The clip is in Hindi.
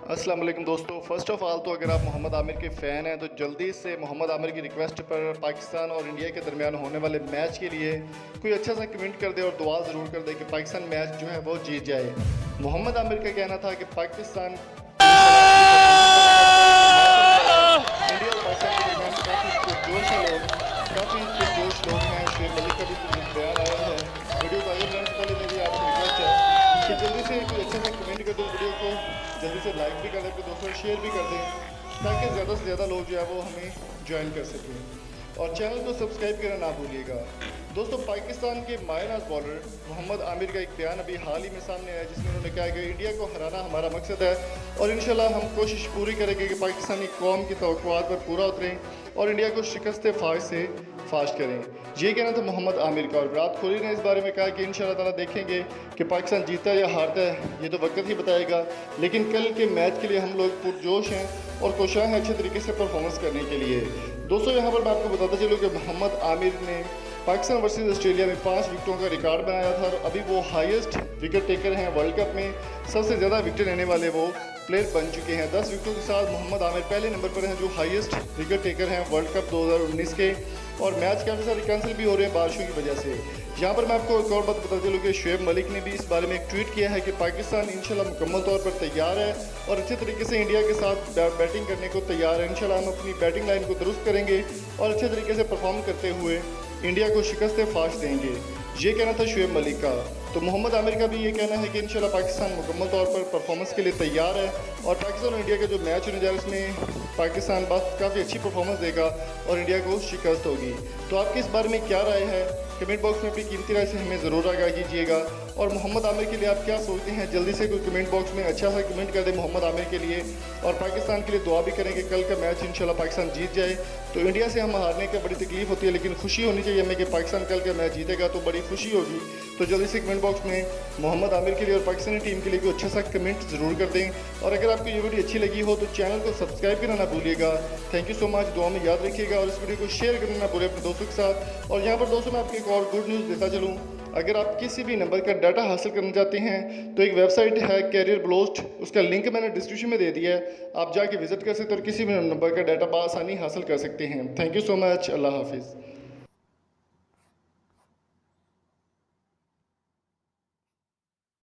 अस्सलाम वालेकुम दोस्तों। फ़र्स्ट ऑफ़ ऑल तो अगर आप मोहम्मद आमिर के फ़ैन हैं तो जल्दी से मोहम्मद आमिर की रिक्वेस्ट पर पाकिस्तान और इंडिया के दरमियान होने वाले मैच के लिए कोई अच्छा सा कमेंट कर दे और दुआ ज़रूर कर दे कि पाकिस्तान मैच जो है वो जीत जाए। मोहम्मद आमिर का कहना था कि पाकिस्तान इंडिया और पाकिस्तान के दरमियान काफ़ी पुरजोश है लोग, काफ़ी पुरजोश लोग हैं। शुएब मलिक का भी कुछ बयान आया है। वीडियो को आगे बढ़ाने से पहले मेरी आपसे रिक्वेस्ट है कि जल्दी से कोई अच्छा सा कमेंट कर दो, वीडियो को जल्दी से लाइक भी कर दें, अपने दोस्तों को शेयर भी कर दें ताकि ज़्यादा से ज़्यादा लोग जो है वो हमें ज्वाइन कर सकें और चैनल को सब्सक्राइब करना ना भूलिएगा। दोस्तों, पाकिस्तान के मायनाज बॉलर मोहम्मद आमिर का एक बयान अभी हाल ही में सामने आया जिसमें उन्होंने कहा कि इंडिया को हराना हमारा मकसद है और इंशाल्लाह हम कोशिश पूरी करेंगे कि पाकिस्तानी कौम की तवक्कुआत पर पूरा उतरें और इंडिया को शिकस्त फाश से फाश करें। ये कहना था मोहम्मद आमिर का और विराट कोहली ने इस बारे में कहा कि इंशाल्लाह ताला देखेंगे कि पाकिस्तान जीतता है या हारता है, ये तो वक्त ही बताएगा, लेकिन कल के मैच के लिए हम लोग पुरजोश हैं और कोशां हैं अच्छे तरीके से परफॉर्मेंस करने के लिए। दोस्तों, यहाँ पर मैं आपको बताता चलूँ कि मोहम्मद आमिर ने पाकिस्तान वर्सेस ऑस्ट्रेलिया में 5 विकेटों का रिकॉर्ड बनाया था और अभी वो हाईएस्ट विकेट टेकर हैं। वर्ल्ड कप में सबसे ज़्यादा विकेट लेने वाले वो प्लेयर बन चुके हैं। 10 विकेटों के साथ मोहम्मद आमिर पहले नंबर पर हैं जो हाईएस्ट विकेट टेकर हैं वर्ल्ड कप 2019 के। और मैच काफ़ी सारे कैंसिल भी हो रहे हैं बारिशों की वजह से। यहाँ पर मैं आपको एक और बात बता चलूँ कि शुएब मलिक ने भी इस बारे में एक ट्वीट किया है कि पाकिस्तान इंशाल्लाह मुकम्मल तौर पर तैयार है और अच्छे तरीके से इंडिया के साथ बैटिंग करने को तैयार है। इंशाल्लाह हम अपनी बैटिंग लाइन को दुरुस्त करेंगे और अच्छे तरीके से परफॉर्म करते हुए इंडिया को शिकस्त फाश देंगे। ये कहना था शुएब मलिक का। तो मोहम्मद आमिर का भी ये कहना है कि इंशाल्लाह पाकिस्तान मुकम्मल तौर पर परफॉर्मेंस के लिए तैयार है और पाकिस्तान और इंडिया का जो मैच होने जा रहा है इसमें पाकिस्तान बस काफ़ी अच्छी परफॉर्मेंस देगा और इंडिया को शिकस्त होगी। तो आपकी इस बारे में क्या राय है? कमेंट बॉक्स में अपनी कीमती राय से हमें ज़रूर आगाह कीजिएगा। और मोहम्मद आमिर के लिए आप क्या सोचते हैं? जल्दी से कोई कमेंट बॉक्स में अच्छा सा कमेंट कर दें मोहम्मद आमिर के लिए और पाकिस्तान के लिए दुआ भी करें कि कल का मैच इंशाल्लाह पाकिस्तान जीत जाए। तो इंडिया से हम हारने का बड़ी तकलीफ होती है, लेकिन खुशी होनी चाहिए हमें कि पाकिस्तान कल का मैच जीतेगा तो बड़ी खुशी होगी। तो जल्दी से कमेंट बॉक्स में मोहम्मद आमिर के लिए और पाकिस्तानी टीम के लिए कोई अच्छा सा कमेंट ज़रूर कर दें। और अगर आपको ये वीडियो अच्छी लगी हो तो चैनल को सब्सक्राइब करना ना भूलिएगा। Thank you so much. दुआ में याद रखिएगा और इस वीडियो को शेयर करना ना भूलें अपने दोस्तों के साथ। और यहाँ पर दोस्तों मैं आपको एक और गुड न्यूज़ देता चलूँ, अगर आप किसी भी नंबर का डाटा हासिल करना चाहते हैं तो एक वेबसाइट है कैरियर ब्लोस्ट, उसका लिंक मैंने डिस्क्रिप्शन में दे दिया है, आप जाके विजिट कर सकते हैं और किसी भी नंबर का डाटा बआसानी हासिल कर सकते हैं। Thank you so much. अल्लाह हाफिज़।